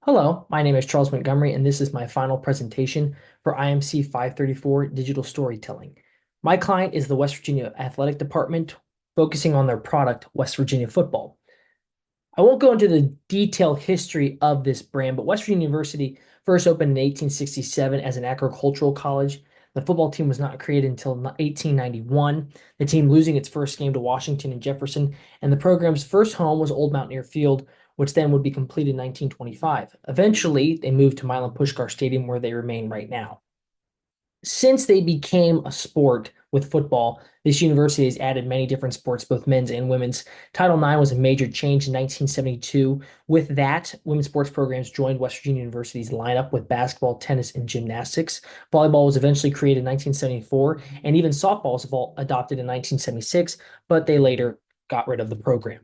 Hello, my name is Charles Montgomery, and this is my final presentation for IMC 534 Digital Storytelling. My client is the West Virginia Athletic Department, focusing on their product, West Virginia football. I won't go into the detailed history of this brand, but West Virginia University first opened in 1867 as an agricultural college. The football team was not created until 1891, the team losing its first game to Washington and Jefferson, and the program's first home was Old Mountaineer Field, which then would be completed in 1925. Eventually, they moved to Milan Puskar Stadium, where they remain right now. Since they became a sport with football, this university has added many different sports, both men's and women's. Title IX was a major change in 1972. With that, women's sports programs joined West Virginia University's lineup with basketball, tennis, and gymnastics. Volleyball was eventually created in 1974, and even softball was adopted in 1976, but they later got rid of the program.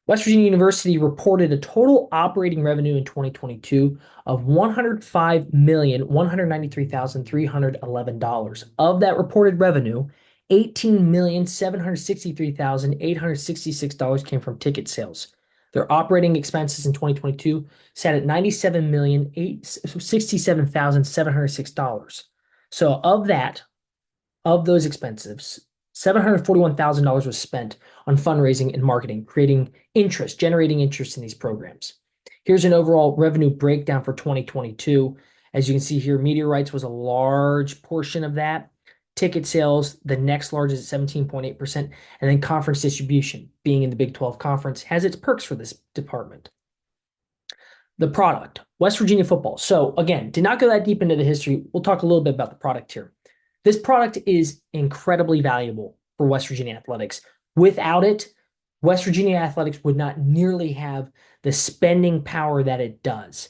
West Virginia University reported a total operating revenue in 2022 of $105,193,311. Of that reported revenue, $18,763,866 came from ticket sales. Their operating expenses in 2022 sat at $97,867,706. So of those expenses, $741,000 was spent on fundraising and marketing, generating interest in these programs. Here's an overall revenue breakdown for 2022. As you can see here, media rights was a large portion of that. Ticket sales, the next largest at 17.8%, and then conference distribution, being in the Big 12 conference, has its perks for this department. The product, West Virginia football. So again, did not go that deep into the history. We'll talk a little bit about the product here. This product is incredibly valuable for West Virginia athletics. Without it, West Virginia athletics would not nearly have the spending power that it does.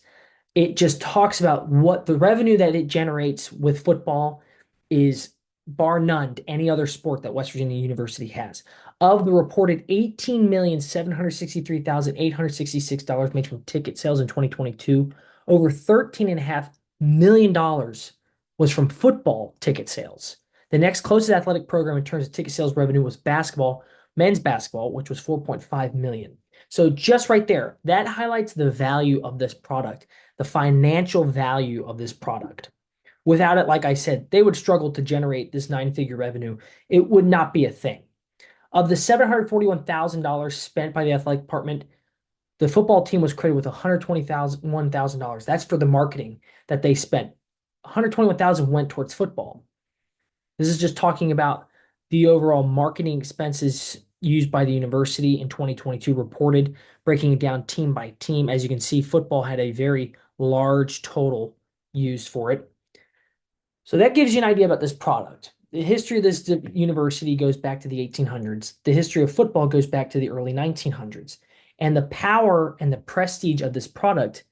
It just talks about what the revenue that it generates with football is bar none to any other sport that West Virginia University has. Of the reported $18,763,866 made from ticket sales in 2022, over $13.5 million was from football ticket sales. The next closest athletic program in terms of ticket sales revenue was basketball, men's basketball, which was 4.5 million. So just right there, that highlights the value of this product, the financial value of this product. Without it, like I said, they would struggle to generate this nine-figure revenue. It would not be a thing. Of the $741,000 spent by the athletic department, the football team was credited with $121,000. That's for the marketing that they spent. 121,000 went towards football. This is just talking about the overall marketing expenses used by the university in 2022 reported, breaking it down team by team. As you can see, football had a very large total used for it. So that gives you an idea about this product. The history of this university goes back to the 1800s. The history of football goes back to the early 1900s. And the power and the prestige of this product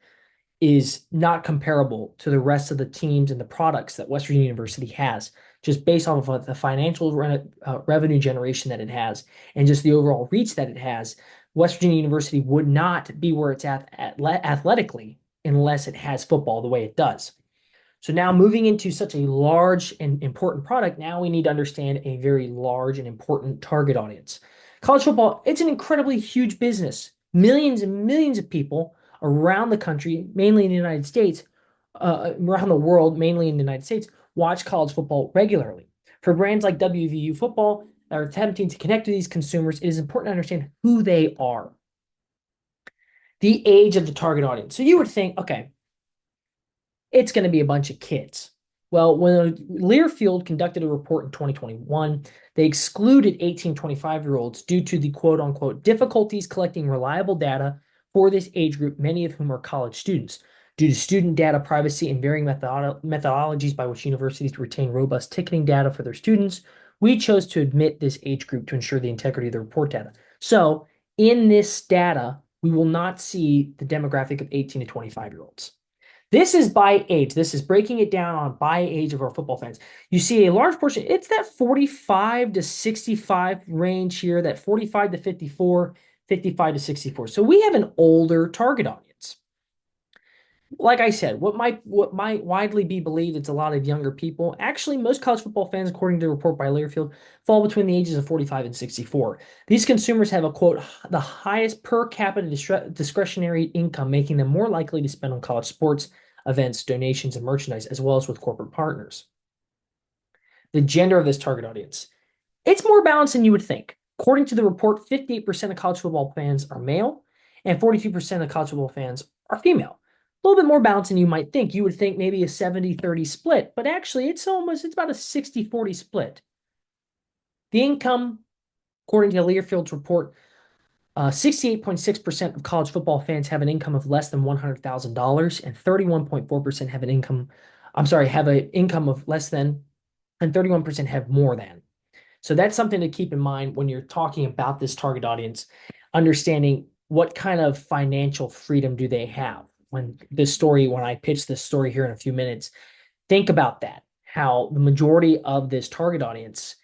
is not comparable to the rest of the teams and the products that West Virginia University has, just based off of the financial revenue generation that it has and just the overall reach that it has. West Virginia University would not be where it's at athletically unless it has football the way it does. So now moving into such a large and important product, now we need to understand a very large and important target audience. College football, it's an incredibly huge business. Millions and millions of people around the country, mainly in the United States, around the world, mainly in the United States, watch college football regularly. For brands like WVU Football that are attempting to connect with these consumers, it is important to understand who they are. The age of the target audience. So you would think, okay, it's going to be a bunch of kids. Well, when Learfield conducted a report in 2021, they excluded 18-25-year-olds due to the quote unquote difficulties collecting reliable data for this age group, many of whom are college students. Due to student data privacy and varying methodologies by which universities retain robust ticketing data for their students, we chose to admit this age group to ensure the integrity of the report data. So in this data, we will not see the demographic of 18 to 25-year-olds. This is by age. This is breaking it down on by age of our football fans. You see a large portion, it's that 45 to 65 range here, that 45 to 54, 55 to 64. So we have an older target audience. Like I said, what might widely be believed it's a lot of younger people. Actually, most college football fans, according to a report by Learfield, fall between the ages of 45 and 64. These consumers have a quote, the highest per capita discretionary income, making them more likely to spend on college sports, events, donations, and merchandise, as well as with corporate partners. The gender of this target audience. It's more balanced than you would think. According to the report, 58% of college football fans are male, and 42% of college football fans are female. A little bit more balanced than you might think. You would think maybe a 70-30 split, but actually it's about a 60-40 split. The income, according to Learfield's report, 68.6% of college football fans have an income of less than $100,000, and 31.4% have an income, I'm sorry, have an income of less than, and 31% have more than. So that's something to keep in mind when you're talking about this target audience, understanding what kind of financial freedom do they have. When I pitch this story here in a few minutes, think about that. How the majority of this target audience,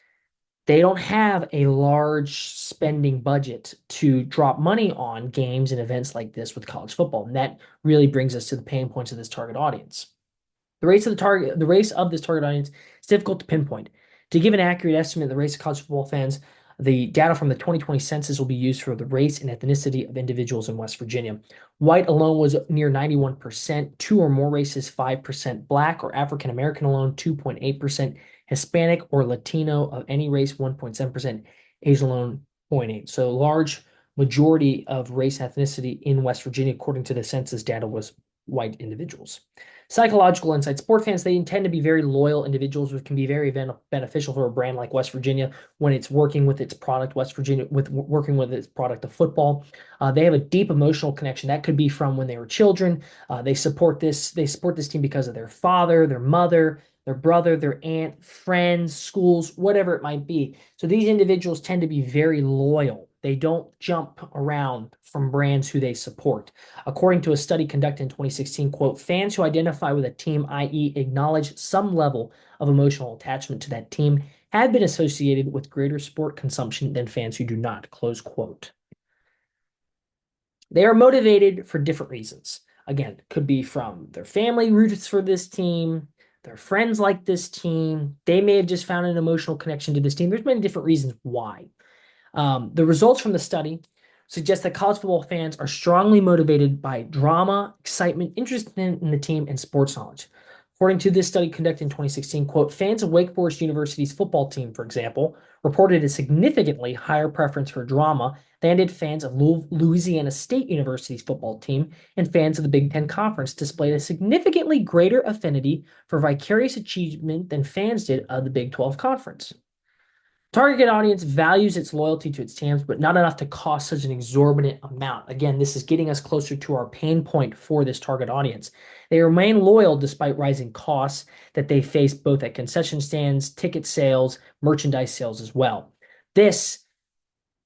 they don't have a large spending budget to drop money on games and events like this with college football. And that really brings us to the pain points of this target audience. The race of this target audience is difficult to pinpoint. To give an accurate estimate of the race of college football fans, the data from the 2020 census will be used for the race and ethnicity of individuals in West Virginia. White alone was near 91%, two or more races, 5%, Black or African American alone, 2.8%, Hispanic or Latino of any race, 1.7%, Asian alone, 0.8. So large majority of race and ethnicity in West Virginia, according to the census data, was white individuals. Psychological insight. Sport fans, they tend to be very loyal individuals, which can be very beneficial for a brand like West Virginia when it's working with its product, West Virginia, with working with its product of football. They have a deep emotional connection. That could be from when they were children. They support this team because of their father, their mother, their brother, their aunt, friends, schools, whatever it might be. So these individuals tend to be very loyal. They don't jump around from brands who they support. According to a study conducted in 2016, quote, fans who identify with a team, i.e., acknowledge some level of emotional attachment to that team, have been associated with greater sport consumption than fans who do not, close quote. They are motivated for different reasons. Again, could be from their family roots for this team, their friends like this team. They may have just found an emotional connection to this team. There's many different reasons why. The results from the study suggest that college football fans are strongly motivated by drama, excitement, interest in the team, and sports knowledge. According to this study conducted in 2016, quote, fans of Wake Forest University's football team, for example, reported a significantly higher preference for drama than did fans of Louisiana State University's football team, and fans of the Big Ten Conference displayed a significantly greater affinity for vicarious achievement than fans did of the Big 12 Conference. Target audience values its loyalty to its teams, but not enough to cost such an exorbitant amount. Again, this is getting us closer to our pain point for this target audience. They remain loyal despite rising costs that they face both at concession stands, ticket sales, merchandise sales as well. This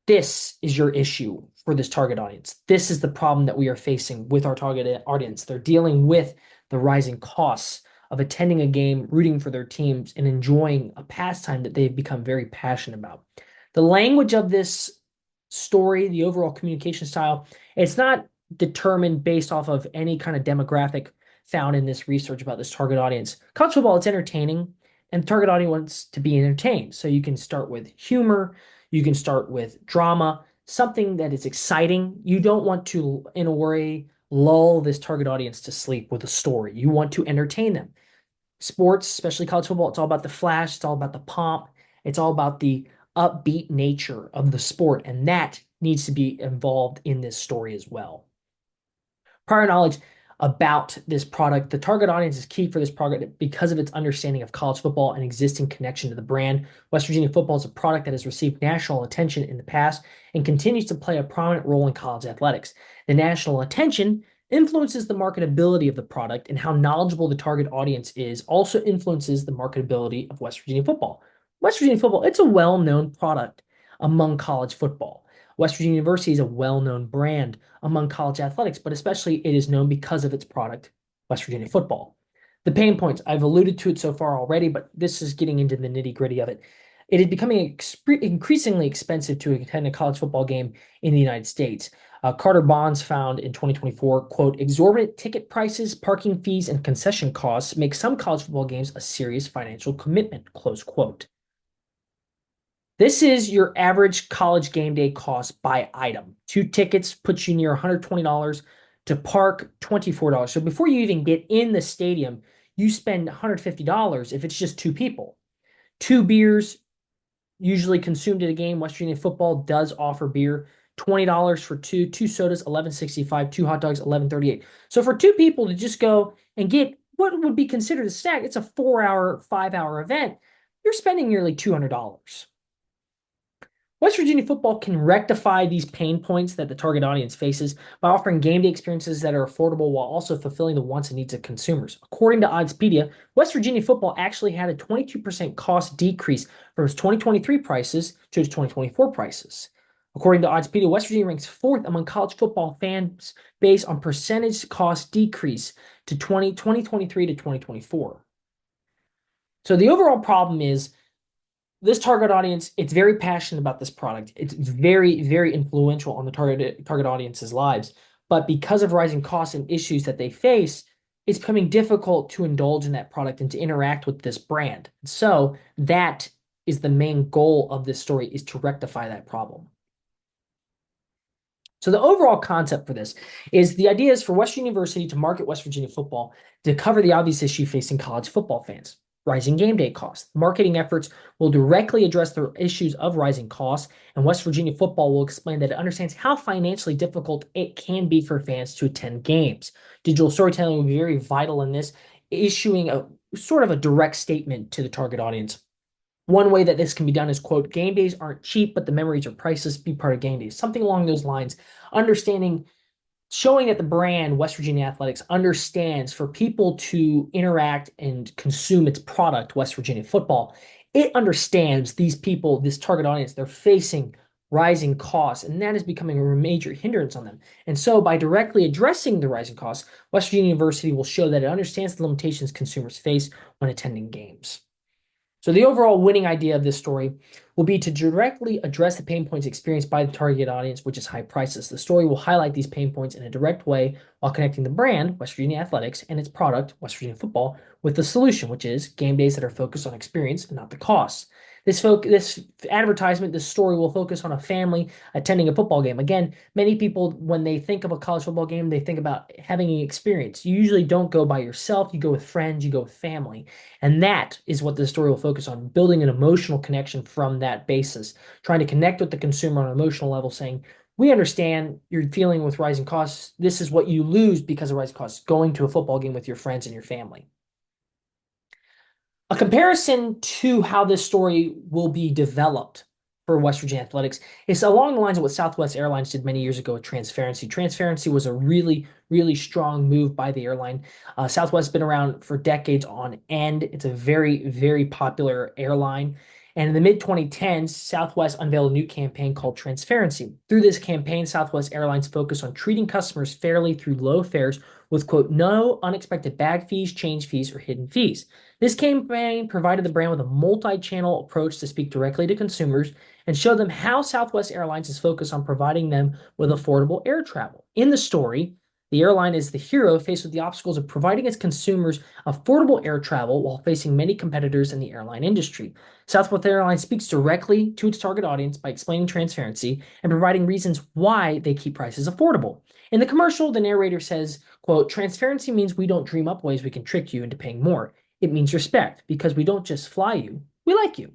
is your issue for this target audience. This is the problem that we are facing with our target audience. They're dealing with the rising costs of attending a game, rooting for their teams, and enjoying a pastime that they've become very passionate about. The language of this story, the overall communication style, it's not determined based off of any kind of demographic found in this research about this target audience. College football, it's entertaining, and the target audience wants to be entertained. So you can start with humor, you can start with drama, something that is exciting. You don't want to, in a way, lull this target audience to sleep with a story. You want to entertain them. Sports, especially college football, it's all about the flash, it's all about the pomp, it's all about the upbeat nature of the sport, and that needs to be involved in this story as well. Prior knowledge about this product. The target audience is key for this product because of its understanding of college football and existing connection to the brand. West Virginia football is a product that has received national attention in the past and continues to play a prominent role in college athletics. The national attention influences the marketability of the product, and how knowledgeable the target audience is also influences the marketability of West Virginia football. West Virginia football, it's a well-known product among college football. West Virginia University is a well-known brand among college athletics, but especially it is known because of its product, West Virginia football. The pain points, I've alluded to it so far already, but this is getting into the nitty-gritty of it. It is becoming increasingly expensive to attend a college football game in the United States. Carter Bonds found in 2024, quote, exorbitant ticket prices, parking fees, and concession costs make some college football games a serious financial commitment, close quote. This is your average college game day cost by item. Two tickets puts you near $120 to park $24. So before you even get in the stadium, you spend $150 if it's just two people. Two beers, usually consumed at a game. West Virginia football does offer beer. $20 for two sodas, 11.65, two hot dogs, 11.38. So for two people to just go and get what would be considered a snack, it's a 4 hour, 5 hour event. You're spending nearly $200. West Virginia football can rectify these pain points that the target audience faces by offering game day experiences that are affordable while also fulfilling the wants and needs of consumers. According to Oddspedia, West Virginia football actually had a 22% cost decrease from its 2023 prices to its 2024 prices. According to Oddspedia, West Virginia ranks fourth among college football fans based on percentage cost decrease to 2023 to 2024. So the overall problem is this target audience, it's very passionate about this product. It's very, very influential on the target audience's lives. But because of rising costs and issues that they face, it's becoming difficult to indulge in that product and to interact with this brand. So that is the main goal of this story, is to rectify that problem. So the overall concept for this is the idea is for Western University to market West Virginia football to cover the obvious issue facing college football fans. Rising game day costs. Marketing efforts will directly address the issues of rising costs, and West Virginia football will explain that it understands how financially difficult it can be for fans to attend games. Digital storytelling will be very vital in this, issuing a sort of a direct statement to the target audience. One way that this can be done is, quote, game days aren't cheap, but the memories are priceless. Be part of game days. Something along those lines. Understanding, showing that the brand West Virginia Athletics understands for people to interact and consume its product, West Virginia football, it understands these people, this target audience, they're facing rising costs, and that is becoming a major hindrance on them. And so by directly addressing the rising costs, West Virginia University will show that it understands the limitations consumers face when attending games. So the overall winning idea of this story will be to directly address the pain points experienced by the target audience, which is high prices. The story will highlight these pain points in a direct way while connecting the brand, West Virginia Athletics, and its product, West Virginia football, with the solution, which is game days that are focused on experience and not the cost. This advertisement, this story will focus on a family attending a football game. Again, many people, when they think of a college football game, they think about having an experience. You usually don't go by yourself. You go with friends, you go with family. And that is what the story will focus on, building an emotional connection from that basis, trying to connect with the consumer on an emotional level, saying, we understand you're dealing with rising costs. This is what you lose because of rising costs, going to a football game with your friends and your family. A comparison to how this story will be developed for West Virginia Athletics is along the lines of what Southwest Airlines did many years ago with Transparency. Transparency was a really, really strong move by the airline. Southwest has been around for decades on end. It's a very, very popular airline. And in the mid-2010s, Southwest unveiled a new campaign called Transparency. Through this campaign, Southwest Airlines focused on treating customers fairly through low fares with, quote, no unexpected bag fees, change fees, or hidden fees. This campaign provided the brand with a multi-channel approach to speak directly to consumers and show them how Southwest Airlines is focused on providing them with affordable air travel. In the story, the airline is the hero faced with the obstacles of providing its consumers affordable air travel while facing many competitors in the airline industry. Southwest Airlines speaks directly to its target audience by explaining transparency and providing reasons why they keep prices affordable. In the commercial, the narrator says, quote, transparency means we don't dream up ways we can trick you into paying more. It means respect because we don't just fly you, we like you.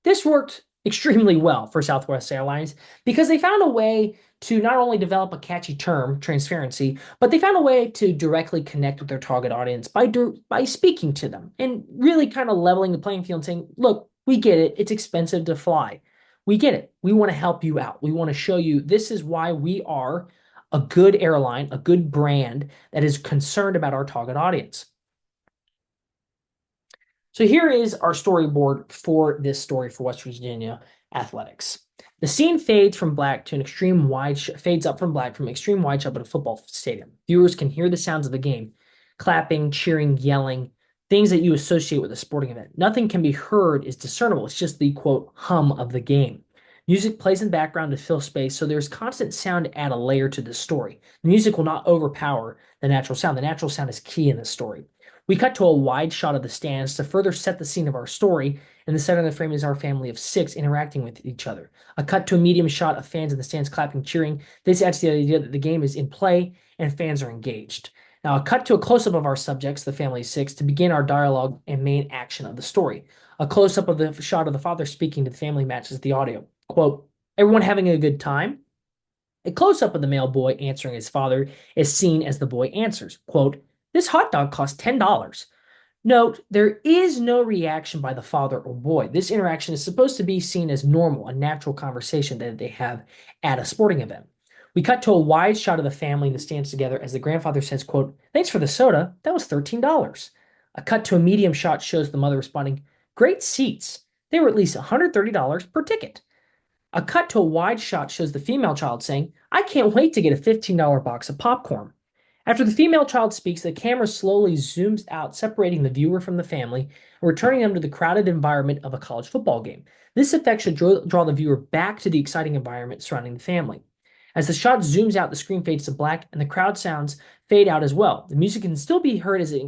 This worked extremely well for Southwest Airlines because they found a way to not only develop a catchy term, transparency, but they found a way to directly connect with their target audience by speaking to them and really kind of leveling the playing field and saying, look, we get it. It's expensive to fly. We get it. We want to help you out. We want to show you this is why we are a good airline, a good brand that is concerned about our target audience. So here is our storyboard for this story for West Virginia Athletics. The scene fades from black to an extreme wide fades up from black from extreme wide shot at a football stadium. Viewers can hear the sounds of the game, clapping, cheering, yelling, things that you associate with a sporting event. Nothing can be heard is discernible. It's just the quote hum of the game. Music plays in the background to fill space, so there's constant sound to add a layer to the story. The music will not overpower the natural sound. The natural sound is key in the story. We cut to a wide shot of the stands to further set the scene of our story. In the center of the frame is our family of six interacting with each other. A cut to a medium shot of fans in the stands clapping, cheering. This adds to the idea that the game is in play and fans are engaged. Now, a cut to a close up of our subjects, the family of six, to begin our dialogue and main action of the story. A close up of the shot of the father speaking to the family matches the audio. Quote, everyone having a good time? A close up of the male boy answering his father is seen as the boy answers. Quote, this hot dog costs $10. Note, there is no reaction by the father or boy. This interaction is supposed to be seen as normal, a natural conversation that they have at a sporting event. We cut to a wide shot of the family in the stands together as the grandfather says, quote, thanks for the soda. That was $13. A cut to a medium shot shows the mother responding, great seats. They were at least $130 per ticket. A cut to a wide shot shows the female child saying, I can't wait to get a $15 box of popcorn. After the female child speaks, the camera slowly zooms out, separating the viewer from the family and returning them to the crowded environment of a college football game. This effect should draw the viewer back to the exciting environment surrounding the family. As the shot zooms out, the screen fades to black and the crowd sounds fade out as well. The music can still be heard as it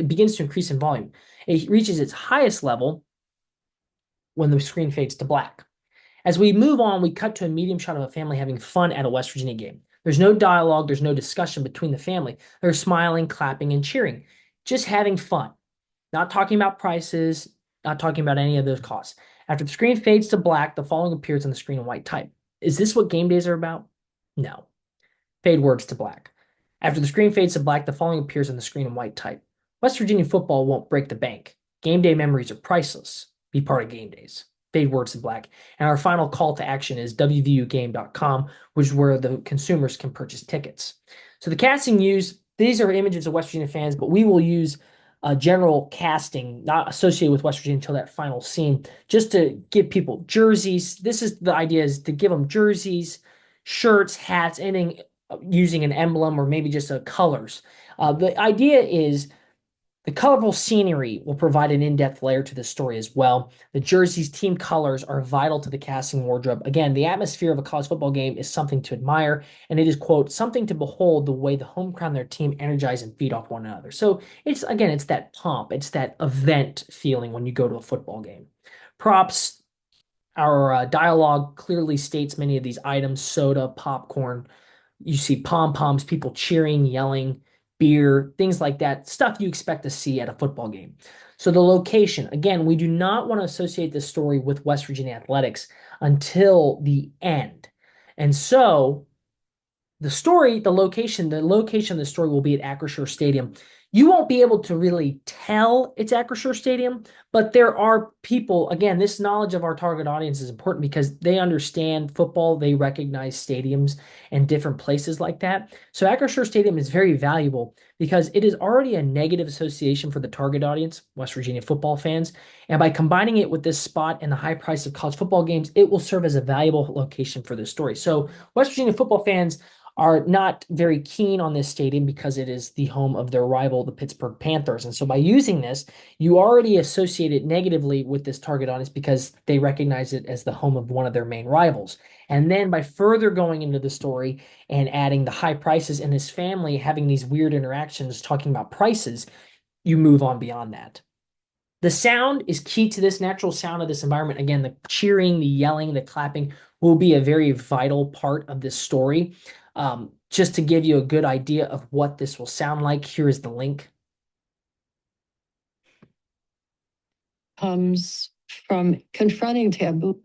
begins to increase in volume. It reaches its highest level when the screen fades to black. As we move on, we cut to a medium shot of a family having fun at a West Virginia game. There's no dialogue, there's no discussion between the family. They're smiling, clapping, and cheering, just having fun, not talking about prices, not talking about any of those costs. After the screen fades to black, the following appears on the screen in white type. Is this what game days are about? No. Fade words to black. After the screen fades to black, the following appears on the screen in white type. West Virginia football won't break the bank. Game day memories are priceless. Be part of game days. Fade words to black. And our final call to action is wvugame.com, which is where the consumers can purchase tickets. So the casting used, these are images of West Virginia fans, but we will use general casting, not associated with West Virginia until that final scene, just to give people jerseys. This is the idea, is to give them jerseys, shirts, hats, anything using an emblem or maybe just colors. The idea is the colorful scenery will provide an in-depth layer to the story as well. The jerseys, team colors are vital to the casting wardrobe. Again, the atmosphere of a college football game is something to admire, and it is, quote, something to behold the way the home crowd and their team energize and feed off one another. So it's that pomp, it's that event feeling when you go to a football game. Props, our dialogue clearly states many of these items: soda, popcorn. You see pom-poms, people cheering, yelling, beer, things like that, stuff you expect to see at a football game. So the location, again, we do not want to associate this story with West Virginia athletics until the end. And so the location of the story will be at Acrisure Stadium. You won't be able to really tell it's Acrisure Stadium, but there are people, again, this knowledge of our target audience is important because they understand football, they recognize stadiums and different places like that. So Acrisure Stadium is very valuable because it is already a negative association for the target audience, West Virginia football fans. And by combining it with this spot and the high price of college football games, it will serve as a valuable location for this story. So West Virginia football fans are not very keen on this stadium because it is the home of their rival, the Pittsburgh Panthers. And so by using this, you already associate it negatively with this target audience because they recognize it as the home of one of their main rivals. And then by further going into the story and adding the high prices and his family having these weird interactions talking about prices, you move on beyond that. The sound is key to this natural sound of this environment. Again, the cheering, the yelling, the clapping will be a very vital part of this story. Just to give you a good idea of what this will sound like, here is the link. Comes from confronting taboo.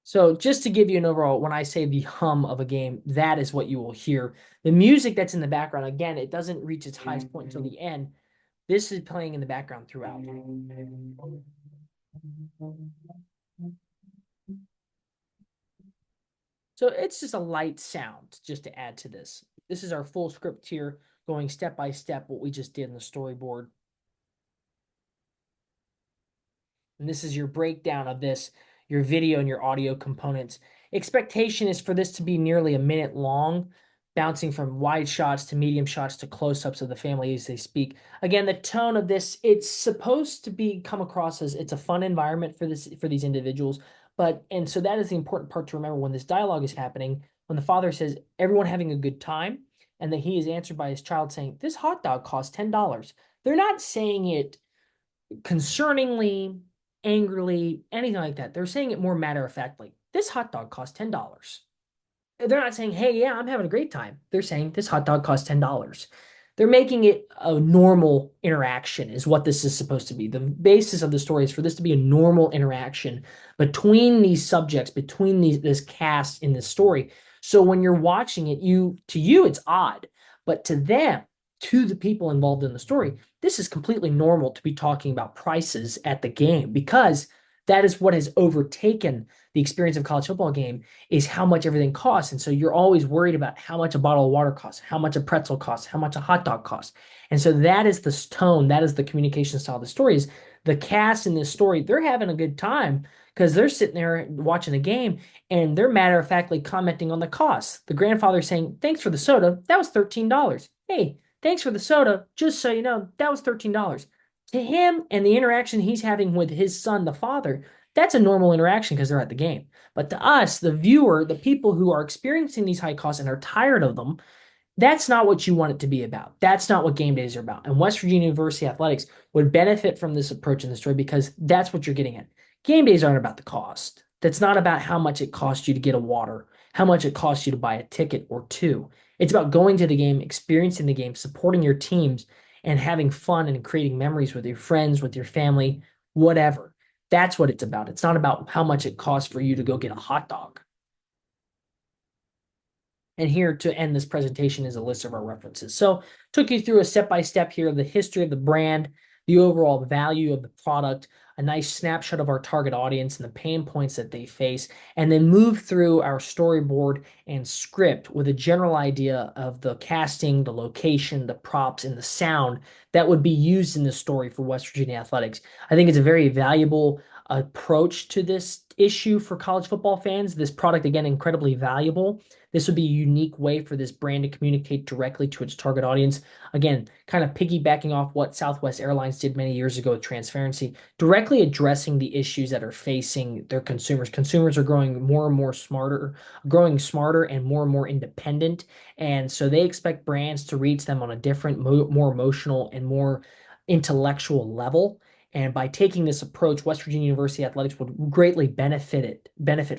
So just to give you an overall, when I say the hum of a game, that is what you will hear. The music that's in the background, again, it doesn't reach its highest point until the end. This is playing in the background throughout. So it's just a light sound just to add to this. This is our full script here, going step by step what we just did in the storyboard. And this is your breakdown of this, your video and your audio components. Expectation is for this to be nearly a minute long. bouncing from wide shots to medium shots to close-ups of the family as they speak. Again, the tone of this, it's supposed to be come across as it's a fun environment for these individuals. But and so that is the important part to remember when this dialogue is happening, when the father says, everyone having a good time, and that he is answered by his child saying, this hot dog costs $10. They're not saying it concerningly, angrily, anything like that. They're saying it more matter of factly. This hot dog costs $10. They're not saying, hey, yeah, I'm having a great time. They're saying this hot dog costs $10. They're making it a normal interaction, is what this is supposed to be. The basis of the story is for this to be a normal interaction between these subjects, between this cast in this story. So when you're watching it, to you it's odd, but to them, to the people involved in the story, this is completely normal to be talking about prices at the game because that is what has overtaken the experience of college football game is how much everything costs. And so you're always worried about how much a bottle of water costs, how much a pretzel costs, how much a hot dog costs. And so that is the tone, that is the communication style of the story is the cast in this story, they're having a good time because they're sitting there watching the game and they're matter of factly commenting on the costs. The grandfather saying, thanks for the soda, that was $13. Hey, thanks for the soda, just so you know, that was $13. To him and the interaction he's having with his son, the father, that's a normal interaction because they're at the game. But to us, the viewer, the people who are experiencing these high costs and are tired of them, that's not what you want it to be about. That's not what game days are about. And West Virginia University athletics would benefit from this approach in the story because that's what you're getting at. Game days aren't about the cost. That's not about how much it costs you to get a water, how much it costs you to buy a ticket or two. It's about going to the game, experiencing the game, supporting your teams, and having fun and creating memories with your friends, with your family, whatever. That's what it's about. It's not about how much it costs for you to go get a hot dog. And here to end this presentation is a list of our references. So took you through a step-by-step here of the history of the brand, the overall value of the product, a nice snapshot of our target audience and the pain points that they face, and then move through our storyboard and script with a general idea of the casting, the location, the props, and the sound that would be used in the story for West Virginia athletics. I think it's a very valuable approach to this issue for college football fans. This product, again, incredibly valuable. This would be a unique way for this brand to communicate directly to its target audience. Again, kind of piggybacking off what Southwest Airlines did many years ago with transparency, directly addressing the issues that are facing their consumers. Consumers are growing more and more smarter, growing smarter and more independent. And so they expect brands to reach them on a different, more emotional and more intellectual level. And by taking this approach, West Virginia University Athletics would greatly benefit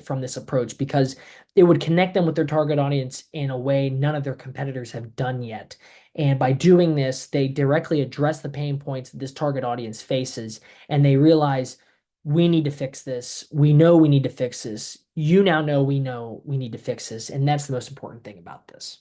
from this approach because it would connect them with their target audience in a way none of their competitors have done yet. And by doing this, they directly address the pain points that this target audience faces, and they realize we need to fix this. We know we need to fix this. You now know we need to fix this, and that's the most important thing about this.